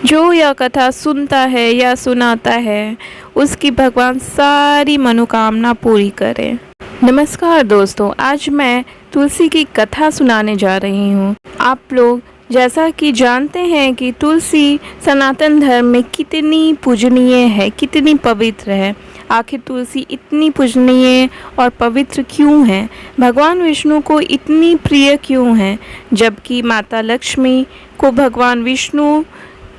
जो यह कथा सुनता है या सुनाता है उसकी भगवान सारी मनोकामना पूरी करे। नमस्कार दोस्तों, आज मैं तुलसी की कथा सुनाने जा रही हूँ। आप लोग जैसा कि जानते हैं कि तुलसी सनातन धर्म में कितनी पूजनीय है, कितनी पवित्र है। आखिर तुलसी इतनी पूजनीय और पवित्र क्यों है? भगवान विष्णु को इतनी प्रिय क्यों है? जबकि माता लक्ष्मी को भगवान विष्णु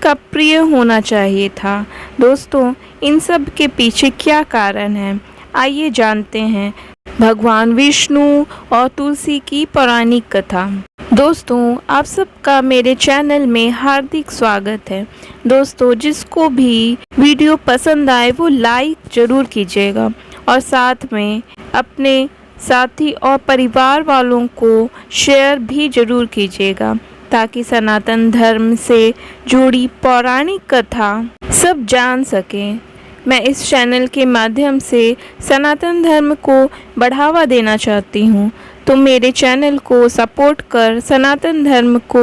का प्रिय होना चाहिए था। दोस्तों, इन सब के पीछे क्या कारण है, आइए जानते हैं। भगवान विष्णु और तुलसी की पौराणिक कथा। दोस्तों, आप सबका मेरे चैनल में हार्दिक स्वागत है। दोस्तों, जिसको भी वीडियो पसंद आए वो लाइक ज़रूर कीजिएगा और साथ में अपने साथी और परिवार वालों को शेयर भी ज़रूर कीजिएगा, ताकि सनातन धर्म से जुड़ी पौराणिक कथा सब जान सकें। मैं इस चैनल के माध्यम से सनातन धर्म को बढ़ावा देना चाहती हूँ, तो मेरे चैनल को सपोर्ट कर सनातन धर्म को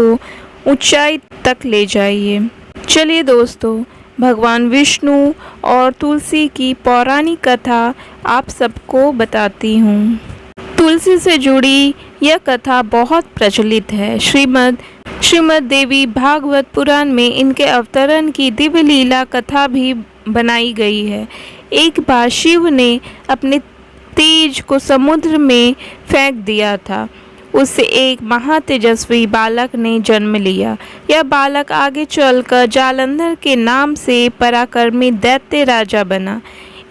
ऊंचाई तक ले जाइए। चलिए दोस्तों, भगवान विष्णु और तुलसी की पौराणिक कथा आप सबको बताती हूँ। तुलसी से जुड़ी यह कथा बहुत प्रचलित है। श्रीमद् देवी भागवत पुराण में इनके अवतरण की दिव्य लीला कथा भी बनाई गई है। एक बार शिव ने अपने तेज को समुद्र में फेंक दिया था। उससे एक महातेजस्वी बालक ने जन्म लिया। यह बालक आगे चलकर जालंधर के नाम से पराक्रमी दैत्य राजा बना।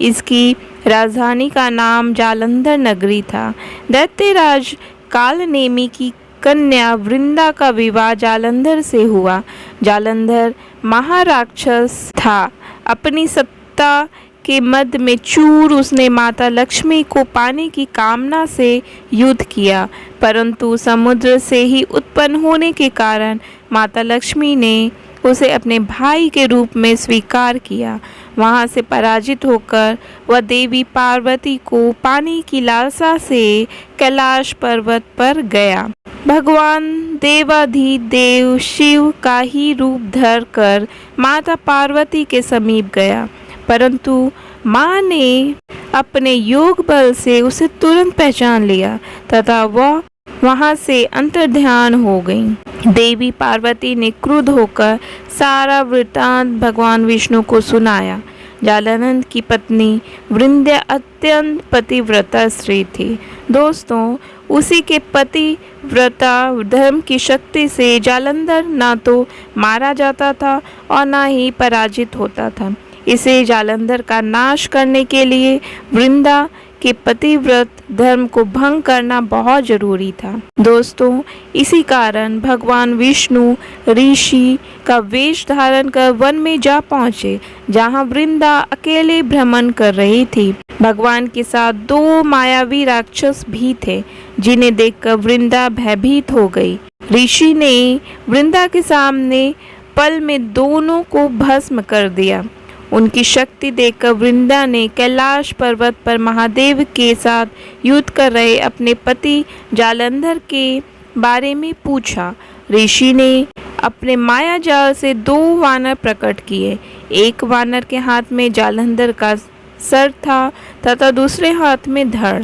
इसकी राजधानी का नाम जालंधर नगरी था। दैत्यराज कालनेमी की कन्या वृंदा का विवाह जालंधर से हुआ। जालंधर महाराक्षस था। अपनी सत्ता के मद में चूर उसने माता लक्ष्मी को पाने की कामना से युद्ध किया, परंतु समुद्र से ही उत्पन्न होने के कारण माता लक्ष्मी ने उसे अपने भाई के रूप में स्वीकार किया। वहां से पराजित होकर वह देवी पार्वती को पाने की लालसा से कैलाश पर्वत पर गया। भगवान देवाधिदेव शिव का ही रूप धर कर माता पार्वती के समीप गया, परंतु माँ ने अपने योग बल से उसे तुरंत पहचान लिया तथा वह वहां से अंतर्ध्यान हो गई। देवी पार्वती ने क्रुद्ध होकर सारा वृत्तांत भगवान विष्णु को सुनाया। जालंधर की पत्नी वृंदा अत्यंत पतिव्रता स्त्री थी। दोस्तों, उसी के पतिव्रता धर्म की शक्ति से जालंधर ना तो मारा जाता था और ना ही पराजित होता था। इसे जालंधर का नाश करने के लिए वृंदा के पतिव्रत धर्म को भंग करना बहुत जरूरी था। दोस्तों, इसी कारण भगवान विष्णु ऋषि का वेश धारण कर वन में जा पहुँचे, जहाँ वृंदा अकेले भ्रमण कर रही थी। भगवान के साथ दो मायावी राक्षस भी थे, जिन्हें देखकर वृंदा भयभीत हो गई। ऋषि ने वृंदा के सामने पल में दोनों को भस्म कर दिया। उनकी शक्ति देखकर वृंदा ने कैलाश पर्वत पर महादेव के साथ युद्ध कर रहे अपने पति जालंधर के बारे में पूछा। ऋषि ने अपने माया जाल से दो वानर प्रकट किए। एक वानर के हाथ में जालंधर का सर था तथा दूसरे हाथ में धड़।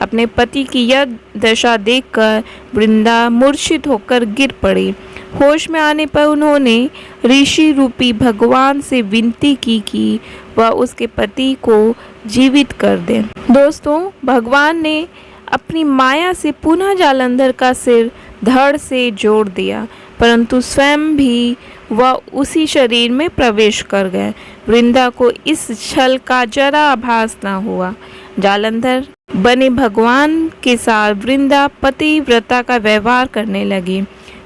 अपने पति की यह दशा देखकर वृंदा मूर्छित होकर गिर पड़ी। होश में आने पर उन्होंने ऋषि रूपी भगवान से विनती की कि वह उसके पति को जीवित कर दें। दोस्तों, भगवान ने अपनी माया से पुनः जालंधर का सिर धड़ से जोड़ दिया, परंतु स्वयं भी वह उसी शरीर में प्रवेश कर गए। वृंदा को इस छल का जरा आभास न हुआ। जालंधर बने भगवान के साथ वृंदा पतिव्रता का व्यवहार करने लगी,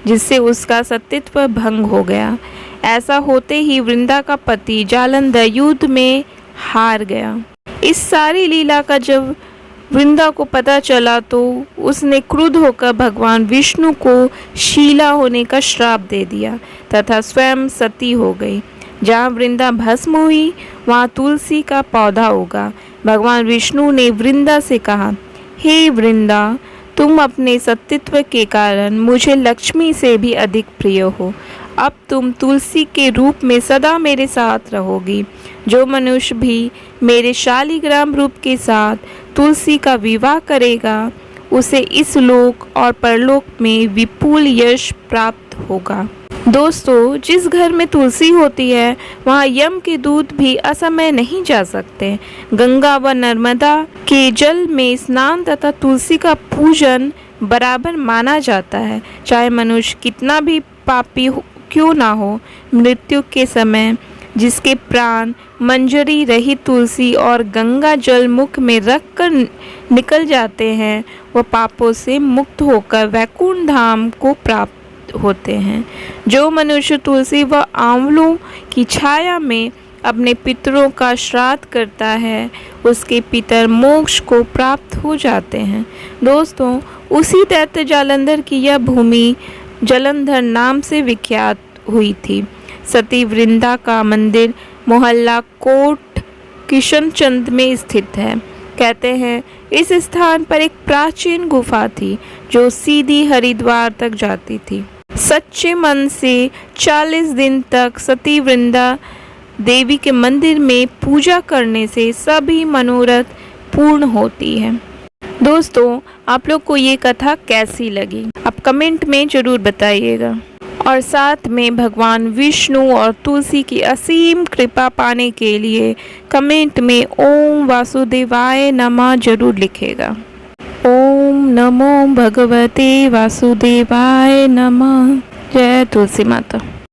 जिससे उसका सतीत्व भंग हो गया। ऐसा होते ही वृंदा का पति जालंधर युद्ध में हार गया। इस सारी लीला का जब वृंदा को पता चला तो उसने क्रुद्ध होकर भगवान विष्णु को शीला होने का श्राप दे दिया तथा स्वयं सती हो गई। जहाँ वृंदा भस्म हुई वहाँ तुलसी का पौधा उगा। भगवान विष्णु ने वृंदा से कहा, हे वृंदा, तुम अपने सतीत्व के कारण मुझे लक्ष्मी से भी अधिक प्रिय हो। अब तुम तुलसी के रूप में सदा मेरे साथ रहोगी। जो मनुष्य भी मेरे शालिग्राम रूप के साथ तुलसी का विवाह करेगा उसे इस लोक और परलोक में विपुल यश प्राप्त होगा। दोस्तों, जिस घर में तुलसी होती है वहाँ यम के दूत भी असमय नहीं जा सकते। गंगा व नर्मदा के जल में स्नान तथा तुलसी का पूजन बराबर माना जाता है। चाहे मनुष्य कितना भी पापी क्यों ना हो, मृत्यु के समय जिसके प्राण मंजरी रहित तुलसी और गंगा जल मुख में रखकर निकल जाते हैं वह पापों से मुक्त होकर वैकुंठ धाम को प्राप्त होते हैं। जो मनुष्य तुलसी व आंवलों की छाया में अपने पितरों का श्राद्ध करता है उसके पितर मोक्ष को प्राप्त हो जाते हैं। दोस्तों, उसी दैत्य जालंधर की यह भूमि जालंधर नाम से विख्यात हुई थी। सती वृंदा का मंदिर मोहल्ला कोट किशनचंद में स्थित है। कहते हैं इस स्थान पर एक प्राचीन गुफा थी जो सीधी हरिद्वार तक जाती थी। सच्चे मन से 40 दिन तक सती वृंदा देवी के मंदिर में पूजा करने से सभी मनोरथ पूर्ण होती है। दोस्तों, आप लोग को ये कथा कैसी लगी आप कमेंट में ज़रूर बताइएगा और साथ में भगवान विष्णु और तुलसी की असीम कृपा पाने के लिए कमेंट में ओम वासुदेवाय नमः जरूर लिखेगा। ओम नमो भगवते वासुदेवाय नमः। जय तुलसी माता।